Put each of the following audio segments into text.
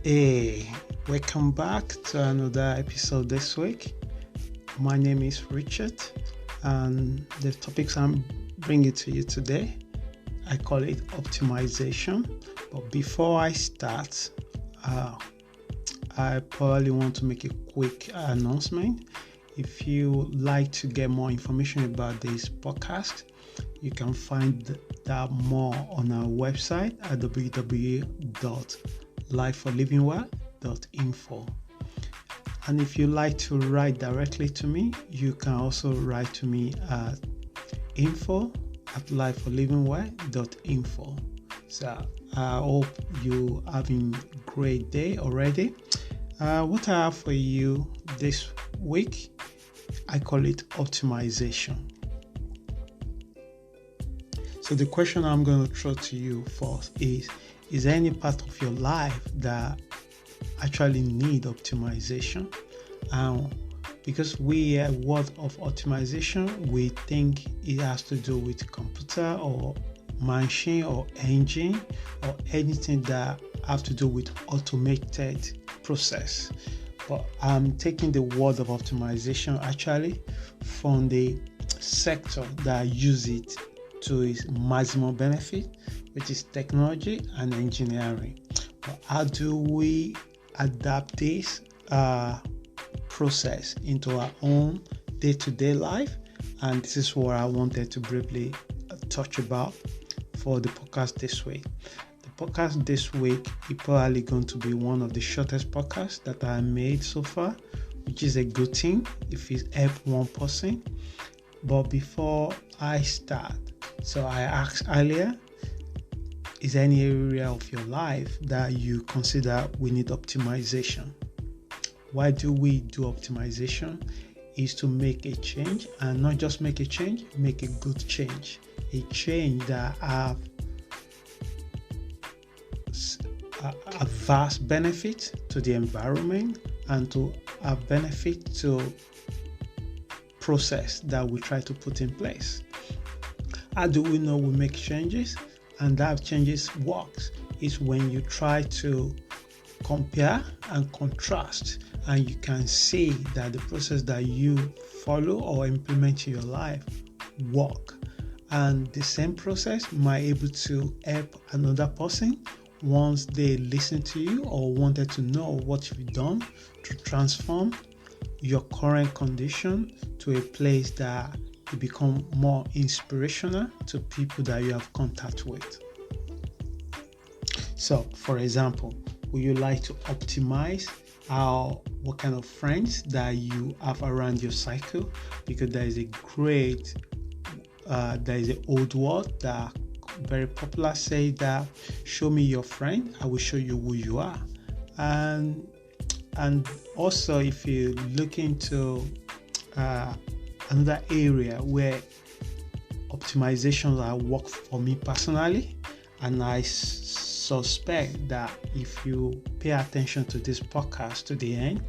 Hey, welcome back to another episode this week. My name is Richard, and the topics I'm bringing to you today, I call it optimization. But before I start, I probably want to make a quick announcement. If you like to get more information about this podcast, you can find that more on our website at www.lifeforlivingwell.info. And if you like to write directly to me, you can also write to me at info@lifeforlivingwell.info. So I hope you having a great day already. What I have for you this week, I call it optimization. So the question I'm going to throw to you first is there any part of your life that actually need optimization? Because we hear word of optimization, we think it has to do with computer or machine or engine or anything that have to do with automated process. But I'm taking the word of optimization actually from the sector that use it to its maximum benefit, which is technology and engineering. But how do we adapt this process into our own day-to-day life? And this is what I wanted to briefly touch about for the podcast this week. The podcast this week is probably going to be one of the shortest podcasts that I made so far, which is a good thing if it helps one person. But before I start, so I asked earlier, is there any area of your life that you consider we need optimization? Why do we do optimization? Is to make a change, and not just make a change, make a good change. A change that have a vast benefit to the environment and to a benefit to process that we try to put in place. How do we know we make changes and that changes works? Is when you try to compare and contrast, and you can see that the process that you follow or implement in your life work, and the same process might able to help another person once they listen to you or wanted to know what you've done to transform your current condition to a place that you become more inspirational to people that you have contact with. So, for example, would you like to optimize what kind of friends that you have around your cycle? Because there is an old word that very popular, say that show me your friend, I will show you who you are. And also, if you look into another area where optimizations have worked for me personally, and I suspect that if you pay attention to this podcast to the end,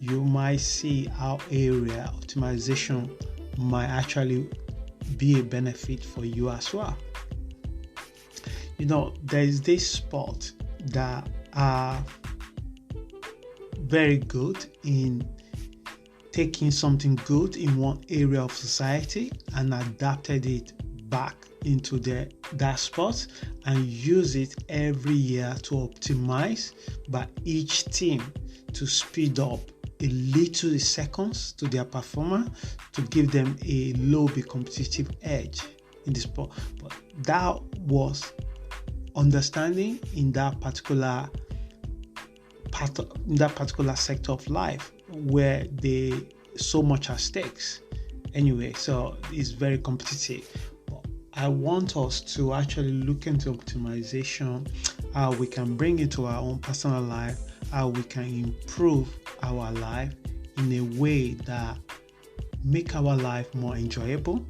you might see how area optimization might actually be a benefit for you as well. There is this spot that are very good in taking something good in one area of society and adapted it back into that spot and use it every year to optimize by each team to speed up a little seconds to their performance to give them a low be competitive edge in the sport. But that was understanding in that particular sector of life where they so much at stakes. Anyway, so it's very competitive. But I want us to actually look into optimization, how we can bring it to our own personal life, how we can improve our life in a way that make our life more enjoyable,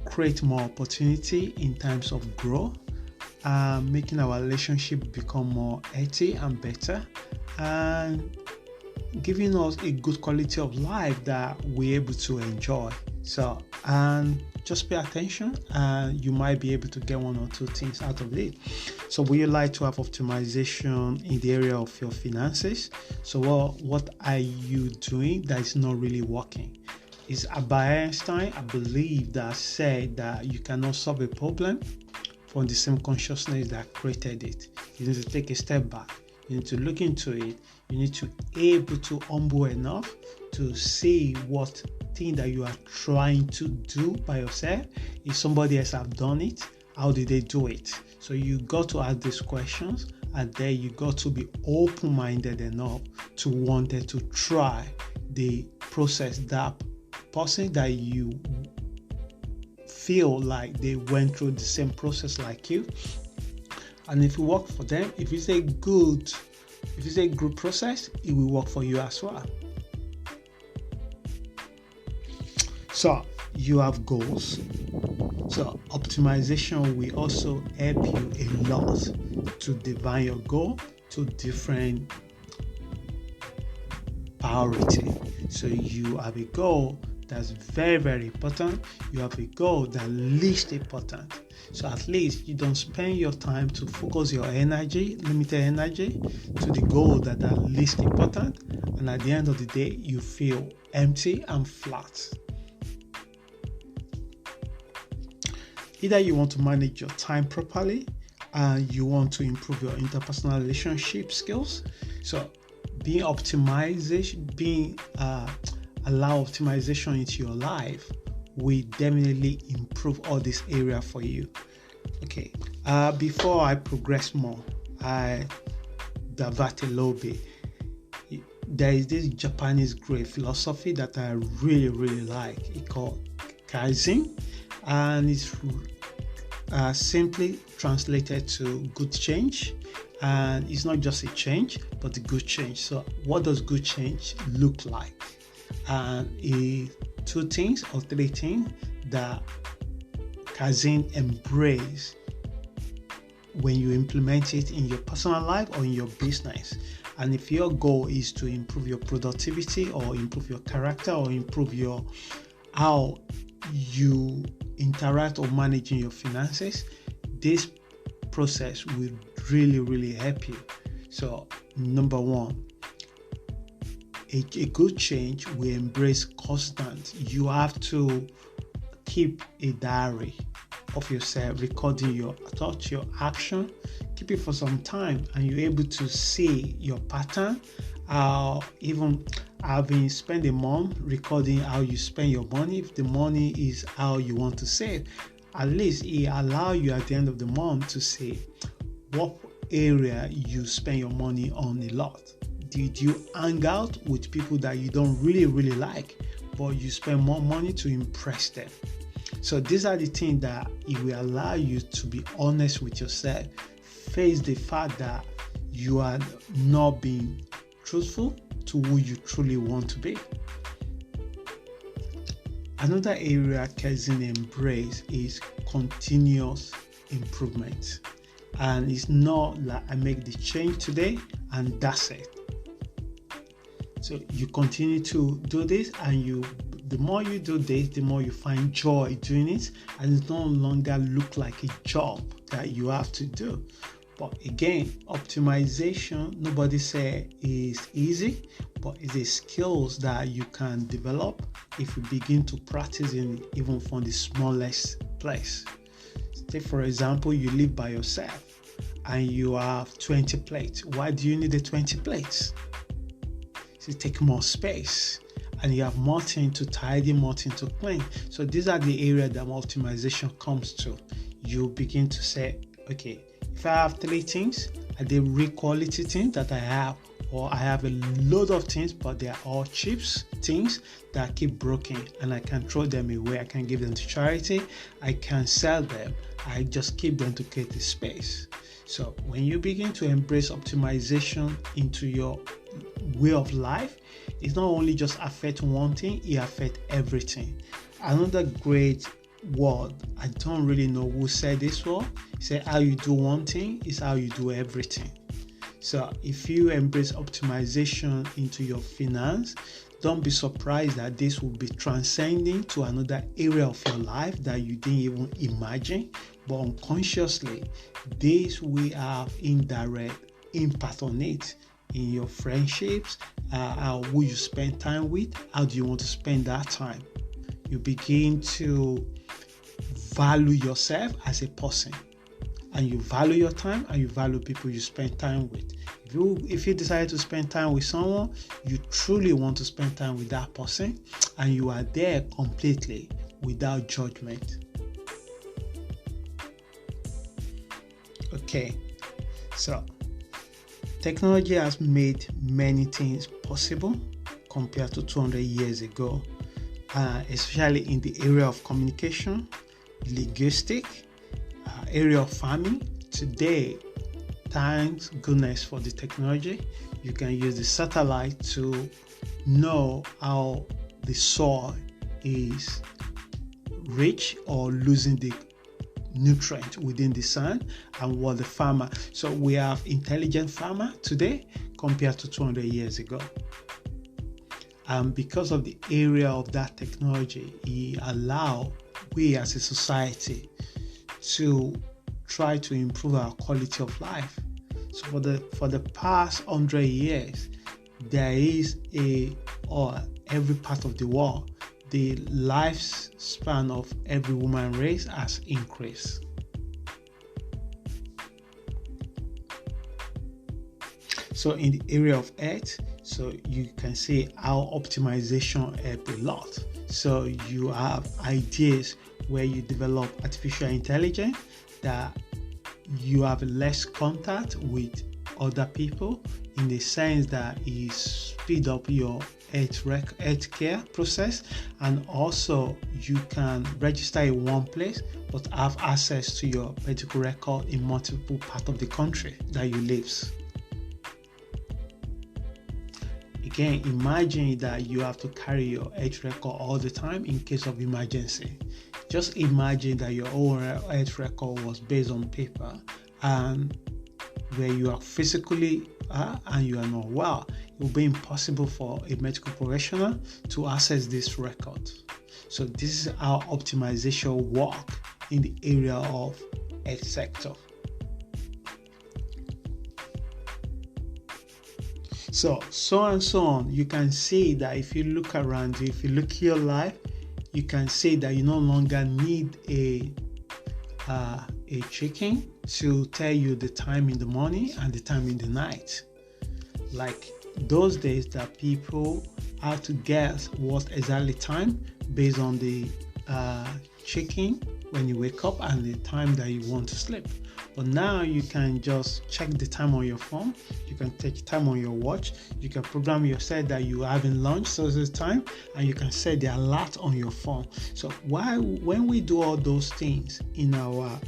create more opportunity in terms of growth, making our relationship become more healthy and better, and giving us a good quality of life that we're able to enjoy. So, and just pay attention and you might be able to get one or two things out of it. So, would you like to have optimization in the area of your finances? So, what are you doing that is not really working? Is Albert Einstein, I believe, that said that you cannot solve a problem from the same consciousness that created it. You need to take a step back. You need to look into it. You need to be able to humble enough to see what thing that you are trying to do by yourself. If somebody else have done it, how did they do it? So you got to ask these questions, and then you got to be open-minded enough to wanted to try the process that person that you feel like they went through the same process like you. And if it works for them, if it's a good process, it will work for you as well. So you have goals. So optimization will also help you a lot to define your goal to different priority. So you have a goal that's very, very important. You have a goal that's least important. So at least you don't spend your time to focus your energy, limited energy, to the goal that are least important. And at the end of the day, you feel empty and flat. Either you want to manage your time properly and you want to improve your interpersonal relationship skills. So allow optimization into your life will definitely improve all this area for you. Okay, before I progress more, I divert a little bit. There is this Japanese great philosophy that I really, really like. It's called Kaizen, and it's simply translated to good change. And it's not just a change, but a good change. So what does good change look like? And two things or three things that Kaizen embrace when you implement it in your personal life or in your business. And if your goal is to improve your productivity or improve your character or improve your how you interact or managing your finances, this process will really, really help you. So number one, a good change will embrace constant. You have to keep a diary of yourself, recording your thoughts, your action. Keep it for some time, and you're able to see your pattern. Even having spent a month recording how you spend your money. If the money is how you want to save, at least it allows you at the end of the month to see what area you spend your money on a lot. Did you hang out with people that you don't really, really like, but you spend more money to impress them? So these are the things that it will allow you to be honest with yourself, face the fact that you are not being truthful to who you truly want to be. Another area Kaizen embrace is continuous improvement. And it's not like I make the change today and that's it. So you continue to do this, and the more you do this, the more you find joy doing it, and it no longer look like a job that you have to do. But again, optimization, nobody say is easy, but it's a skills that you can develop if you begin to practice in even from the smallest place. Take for example, you live by yourself and you have 20 plates. Why do you need the 20 plates? To take more space, and you have more things to tidy, more things to clean. So these are the areas that optimization comes to. You begin to say, okay, if I have three things, are they real quality things that I have, or I have a load of things but they are all cheap things that keep broken, and I can throw them away, I can give them to charity, I can sell them, I just keep them to create a space. So when you begin to embrace optimization into your way of life, it's not only just affect one thing, it affects everything. Another great word, I don't really know who said this word, say how you do one thing is how you do everything. So if you embrace optimization into your finance, don't be surprised that this will be transcending to another area of your life that you didn't even imagine, but unconsciously, this will have indirect impact on it in your friendships, who you spend time with, how do you want to spend that time. You begin to value yourself as a person, and you value your time, and you value people you spend time with. If you decide to spend time with someone, you truly want to spend time with that person, and you are there completely without judgment. Okay, so technology has made many things possible compared to 200 years ago, especially in the area of communication, linguistic, area of farming. Today, thanks goodness for the technology, you can use the satellite to know how the soil is rich or losing the nutrient within the sand, and what the farmer. So we have intelligent farmer today compared to 200 years ago. And because of the area of that technology, it allows we as a society to try to improve our quality of life. So for the past 100 years, there is every part of the world, the lifespan of every human race has increased. So in the area of health, so you can see how optimization help a lot. So you have ideas where you develop artificial intelligence that you have less contact with other people, in the sense that it speed up your healthcare process, and also you can register in one place but have access to your medical record in multiple parts of the country that you live. Again, imagine that you have to carry your health record all the time in case of emergency. Just imagine that your own health record was based on paper, and where you are physically and you are not well, it will be impossible for a medical professional to access this record. So this is how optimization works in the area of health sector. So and so on. You can see that if you look around you, if you look at your life, you can see that you no longer need a chicken to tell you the time in the morning and the time in the night. Like those days that people had to guess what exactly time based on the chicken when you wake up and the time that you want to sleep. But now you can just check the time on your phone. You can take time on your watch. You can program yourself that you are having lunch so this time, and you can set the alert on your phone. So when we do all those things in our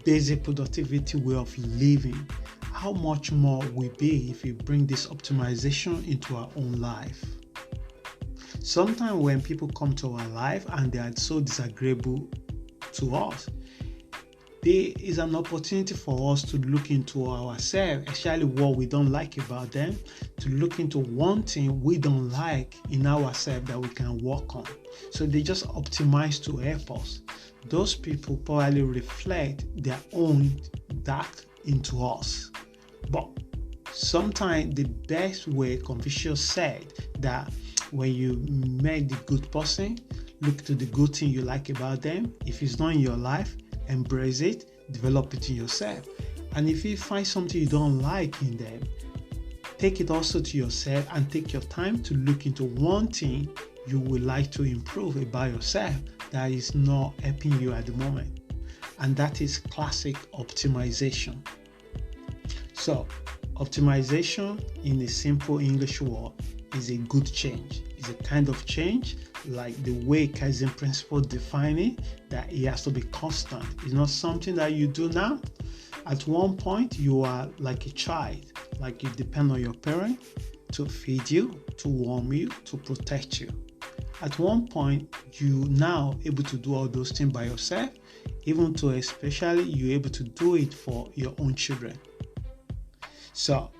basic productivity way of living, how much more will be if we bring this optimization into our own life? Sometimes when people come to our life and they are so disagreeable to us, there is an opportunity for us to look into ourselves, especially what we don't like about them, to look into one thing we don't like in ourselves that we can work on. So they just optimize to help us. Those people probably reflect their own dark into us. But sometimes the best way, Confucius said, that when you meet the good person, look to the good thing you like about them. If it's not in your life, embrace it, develop it in yourself. And if you find something you don't like in them, take it also to yourself and take your time to look into one thing you would like to improve about yourself that is not helping you at the moment. And that is classic optimization. So, optimization in a simple English word is a good change. It's a kind of change like the way Kaizen principle define it, that it has to be constant. It's not something that you do now. At one point, you are like a child, like you depend on your parent to feed you, to warm you, to protect you. At one point, you now able to do all those things by yourself, even to especially you're able to do it for your own children. So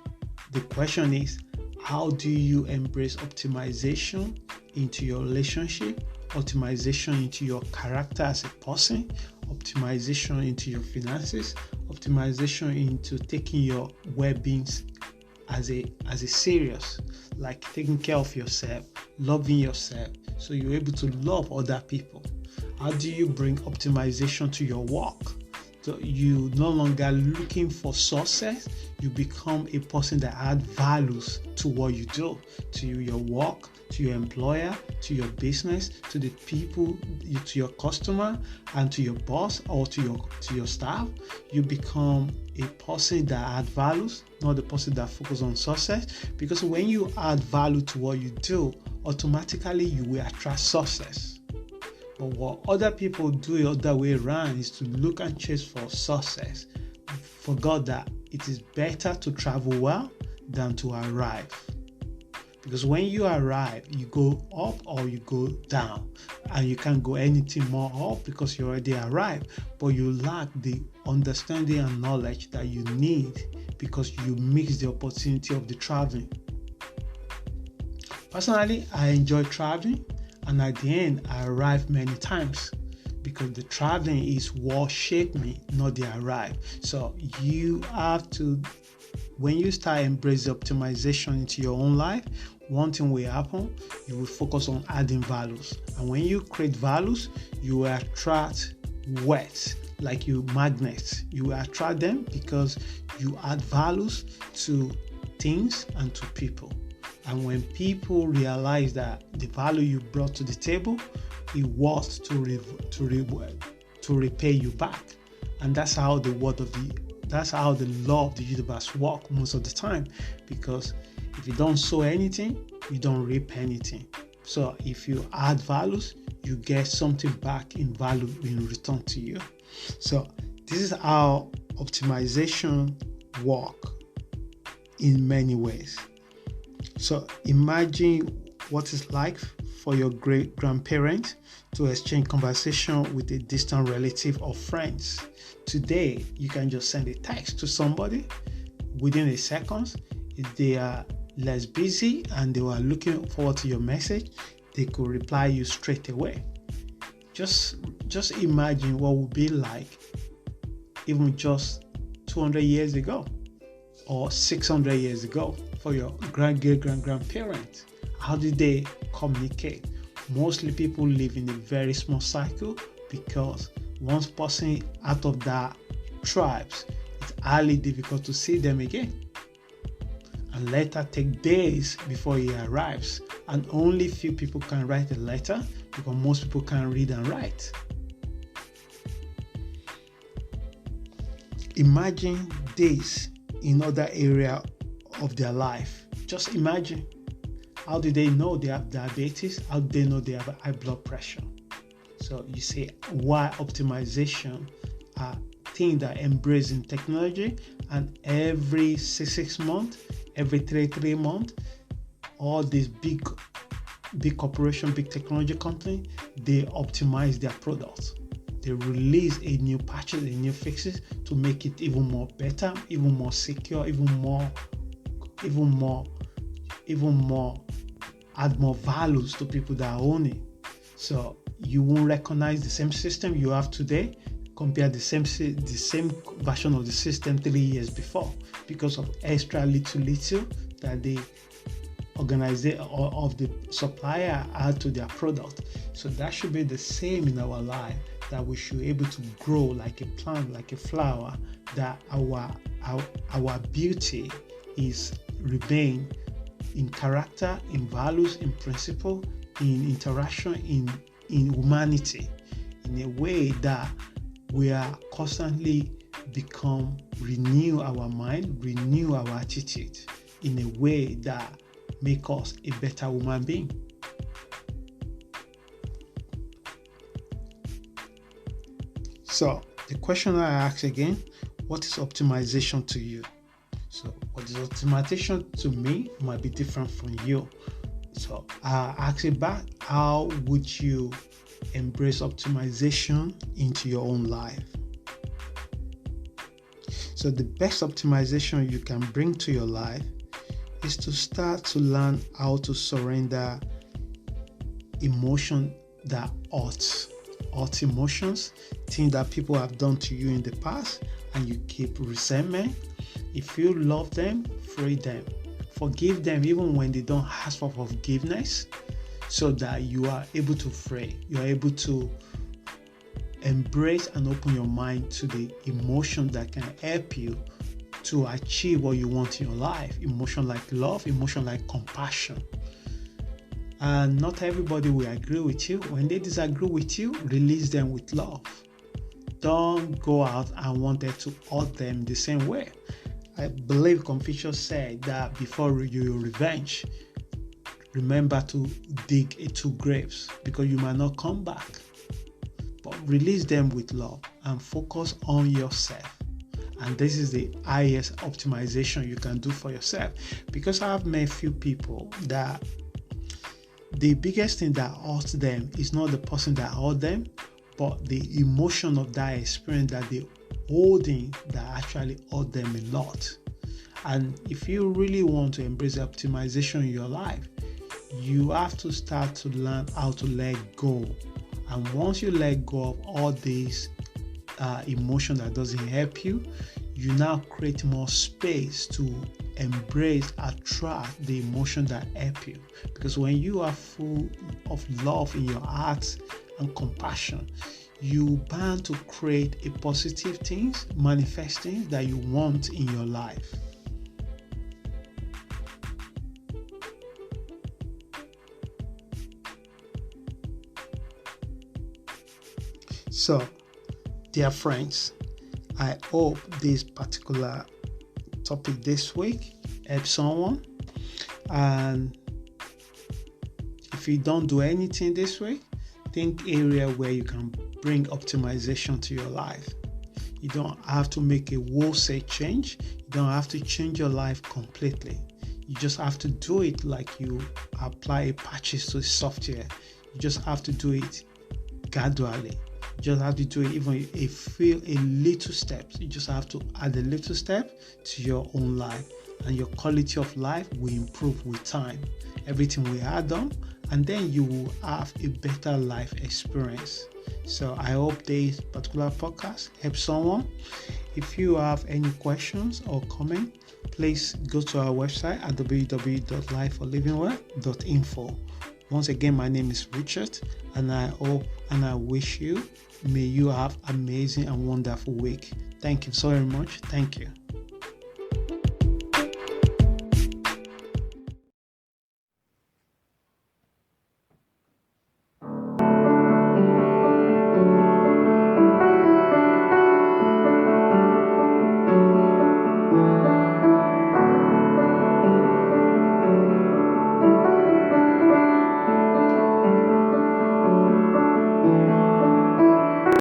the question is, how do you embrace optimization into your relationship, optimization into your character as a person, optimization into your finances, optimization into taking your well-being as a serious, like taking care of yourself, loving yourself, so you're able to love other people. How do you bring optimization to your work? So you no longer looking for success, you become a person that adds values to what you do, to your work, to your employer, to your business, to the people, to your customer, and to your boss or to your staff. You become a person that adds values, not the person that focuses on success. Because when you add value to what you do, automatically you will attract success. But what other people do the other way around is to look and chase for success. Forgot that it is better to travel well than to arrive. Because when you arrive, you go up or you go down, and you can't go anything more up because you already arrived, but you lack the understanding and knowledge that you need because you miss the opportunity of the traveling. Personally, I enjoy traveling, and at the end, I arrive many times because the traveling is what shaped me, not the arrive. So you have to, when you start embracing optimization into your own life, one thing will happen, you will focus on adding values. And when you create values, you will attract wealth, like you magnets. You will attract them because you add values to things and to people. And when people realize that the value you brought to the table, it was to repay you back. And that's how the law of the universe works most of the time. Because if you don't sow anything, you don't reap anything. So if you add values, you get something back in value in return to you. So this is how optimization works in many ways. So imagine what it's like for your great grandparents to exchange conversation with a distant relative or friends. Today, you can just send a text to somebody within a second. If they are less busy and they were looking forward to your message, they could reply you straight away. Just imagine what would be like even just 200 years ago or 600 years ago for your grandparents. How did they communicate? Mostly people live in a very small cycle because once person out of that tribes, it's highly difficult to see them again. And letter take days before he arrives, and only few people can write a letter because most people can't read and write. Imagine this in other area of their life. Just imagine, how do they know they have diabetes? How do they know they have high blood pressure? So you say why optimization are things that embracing technology, and every 6 months, every 3 months, all these big corporation, big technology company, they optimize their products. They release a new patches, a new fixes to make it even more better, even more secure, even more, add more values to people that own it. So you won't recognize the same system you have today, compare the same version of the system 3 years before, because of extra little that the organizer of the supplier add to their product. So that should be the same in our life, that we should be able to grow like a plant, like a flower, that our beauty is remain in character, in values, in principle, in interaction, in humanity, in a way that we are constantly renew our mind, renew our attitude in a way that make us a better human being. So the question I ask again, what is optimization to you? So what is optimization to me might be different from you. So I ask it back, how would you embrace optimization into your own life? So the best optimization you can bring to your life is to start to learn how to surrender emotion that hurt emotions, things that people have done to you in the past, and you keep resentment. If you love them, free them. Forgive them even when they don't ask for forgiveness, so that you are able to free. You are able to embrace and open your mind to the emotion that can help you to achieve what you want in your life. Emotion like love, emotion like compassion. And not everybody will agree with you. When they disagree with you, release them with love. Don't go out and want to hurt them the same way. I believe Confucius said that before you revenge, remember to dig 2 graves, because you might not come back. But release them with love and focus on yourself. And this is the highest optimization you can do for yourself. Because I've met few people that the biggest thing that hurts them is not the person that hurt them, but the emotion of that experience that they holding that actually hurt them a lot. And if you really want to embrace optimization in your life, you have to start to learn how to let go. And once you let go of all these emotion that doesn't help you, you now create more space to embrace, attract the emotion that help you. Because when you are full of love in your heart and compassion, you bound to create a positive things, manifest things that you want in your life. So, dear friends, I hope this particular topic this week helps someone. And if you don't do anything this week, think area where you can bring optimization to your life. You don't have to make a wholesale change. You don't have to change your life completely. You just have to do it like you apply a patches to software. You just have to do it gradually. You just have to do it even if a little steps. You just have to add a little step to your own life, and your quality of life will improve with time. Everything will add on, and then you will have a better life experience. So I hope this particular podcast helps someone. If you have any questions or comment, please go to our website at www.lifeforlivingwell.info. Once again, my name is Richard, and I hope and I wish you, may you have amazing and wonderful week. Thank you so very much. Thank you.